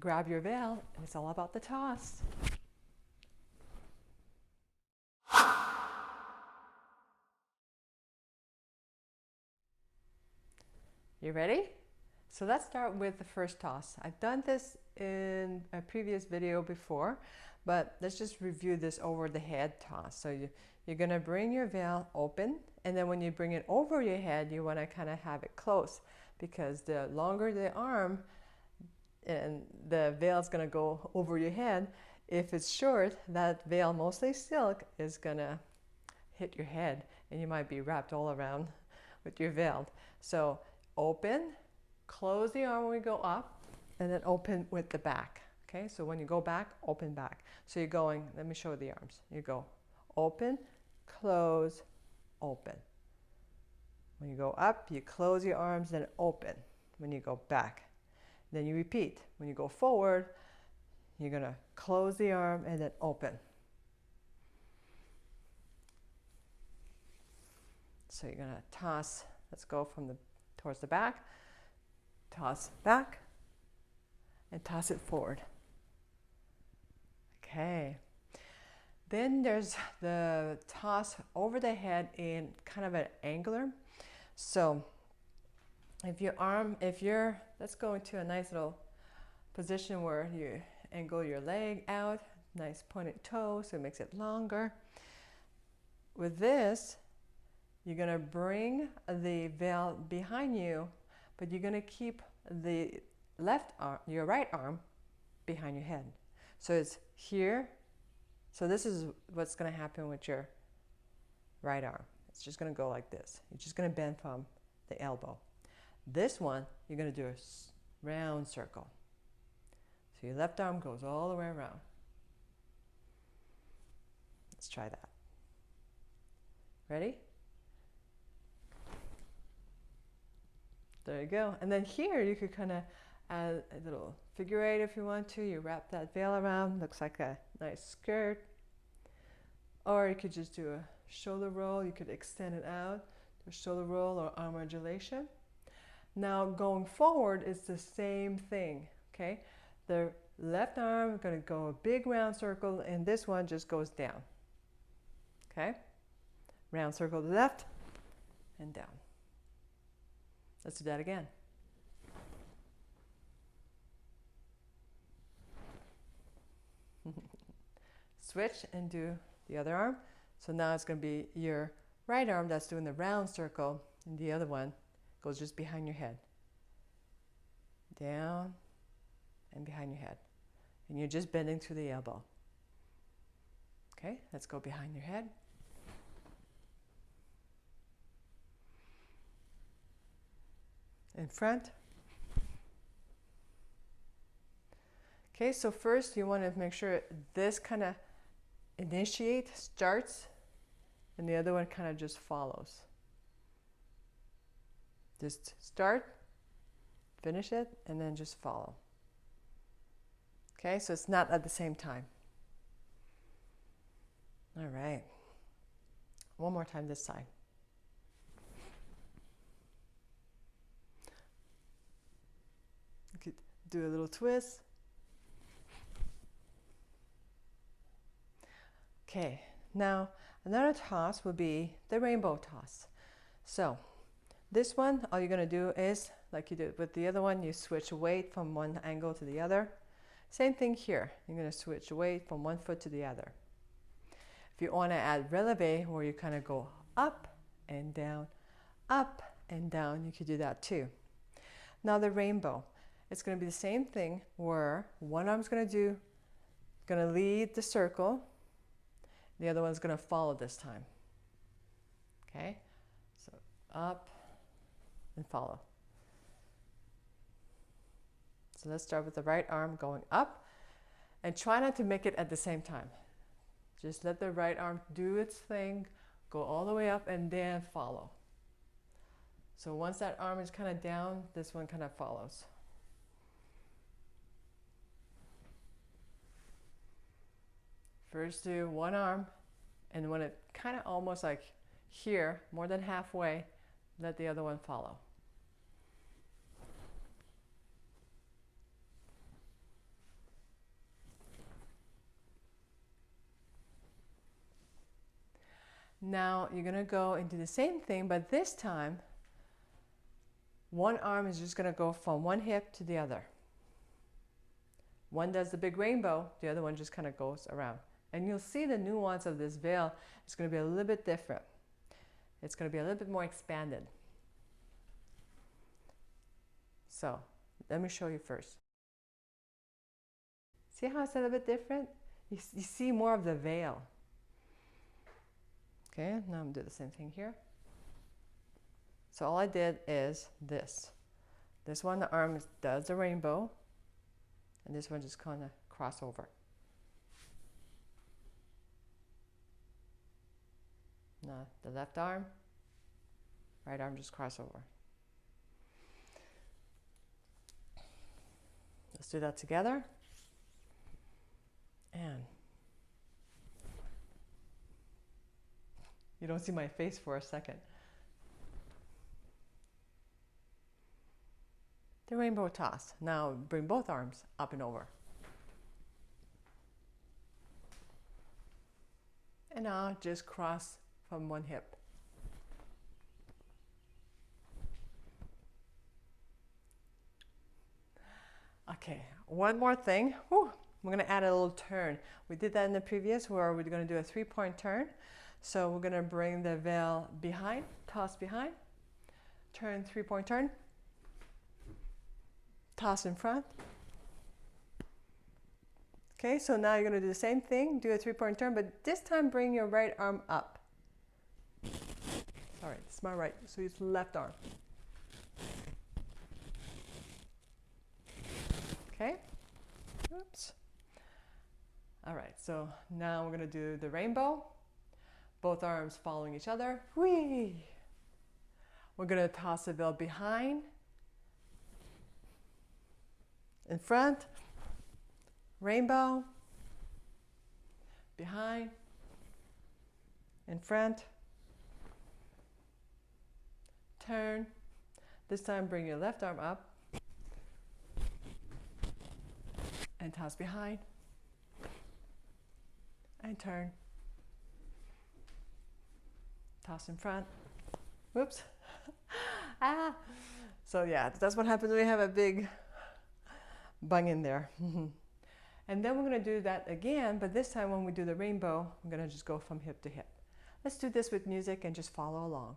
grab your veil, and it's all about the toss. You ready? So let's start with the first toss. I've done this in a previous video before, but let's just review this over the head toss. So you're going to bring your veil open, and then when you bring it over your head, you want to kind of have it close, because the longer the arm and the veil is going to go over your head. If it's short, that veil, mostly silk, is going to hit your head, and you might be wrapped all around with your veil. So open, close the arm when we go up, and then open with the back. Okay, so when you go back, open back. So you're going, let me show the arms. You go open, close, open. When you go up, you close your arms, then open. When you go back, then you repeat. When you go forward, you're going to close the arm and then open. So you're going to toss, let's go from towards the back, toss back, and toss it forward. Okay. Then there's the toss over the head in kind of an angular. So if let's go into a nice little position where you angle your leg out, nice pointed toe, so it makes it longer. With this, you're going to bring the veil behind you, but you're going to keep the left arm, your right arm, behind your head. So it's here. So this is what's going to happen with your right arm. It's just going to go like this. You're just going to bend from the elbow. This one, you're going to do a round circle. So your left arm goes all the way around. Let's try that. Ready? There you go. And then here you could kind of add a little figure eight if you want to. You wrap that veil around, looks like a nice skirt. Or you could just do a shoulder roll. You could extend it out, do a shoulder roll or arm undulation. Now going forward is the same thing, okay? The left arm is going to go a big round circle, and this one just goes down, okay? Round circle to the left and down. Let's do that again. Switch and do the other arm. So now it's going to be your right arm that's doing the round circle, and the other one goes just behind your head. Down and behind your head. And you're just bending to the elbow. Okay, let's go behind your head. In front. Okay, so first you want to make sure this kind of starts, and the other one kind of just follows. Just start, finish it, and then just follow. Okay, so it's not at the same time. All right. One more time this side. You could do a little twist. Okay, now another toss would be the rainbow toss. So this one, all you're going to do is, like you did with the other one, you switch weight from one angle to the other. Same thing here. You're going to switch weight from one foot to the other. If you want to add releve, where you kind of go up and down, you could do that too. Now the rainbow, it's going to be the same thing where one arm's going to lead the circle. The other one's going to follow this time. Okay? So up and follow. So let's start with the right arm going up, and try not to make it at the same time. Just let the right arm do its thing, go all the way up, and then follow. So once that arm is kind of down, this one kind of follows. First do one arm, and when it kind of almost like here, more than halfway, let the other one follow. Now you're gonna go and do the same thing, but this time, one arm is just gonna go from one hip to the other. One does the big rainbow, the other one just kind of goes around. And you'll see the nuance of this veil is going to be a little bit different. It's going to be a little bit more expanded. So let me show you first. See how it's a little bit different? You see more of the veil. Okay, now I'm going to do the same thing here. So all I did is this. This one, the arm does the rainbow. And this one just kind of cross over. Now the left arm, right arm just cross over. Let's do that together. And you don't see my face for a second. The rainbow toss. Now bring both arms up and over. And now just cross from one hip. Okay, one more thing. Whew, we're going to add a little turn. We did that in the previous where we're going to do a 3-point turn. So we're going to bring the veil behind, toss behind, turn, 3-point turn. Toss in front. Okay, so now you're going to do the same thing, do a 3-point turn, but this time bring your right arm up. All right, it's my right, so it's left arm. Okay, oops. All right, so now we're going to do the rainbow, both arms following each other. Whee! We're going to toss the veil behind, in front, rainbow, behind, in front, turn. This time bring your left arm up and toss behind and turn. Toss in front. Whoops. Ah. So yeah, that's what happens when we have a big bung in there. And then we're going to do that again, but this time when we do the rainbow, I'm going to just go from hip to hip. Let's do this with music and just follow along.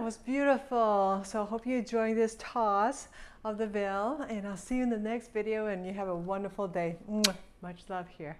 was beautiful. So I hope you enjoyed this toss of the veil, and I'll see you in the next video, and you have a wonderful day. Much love here.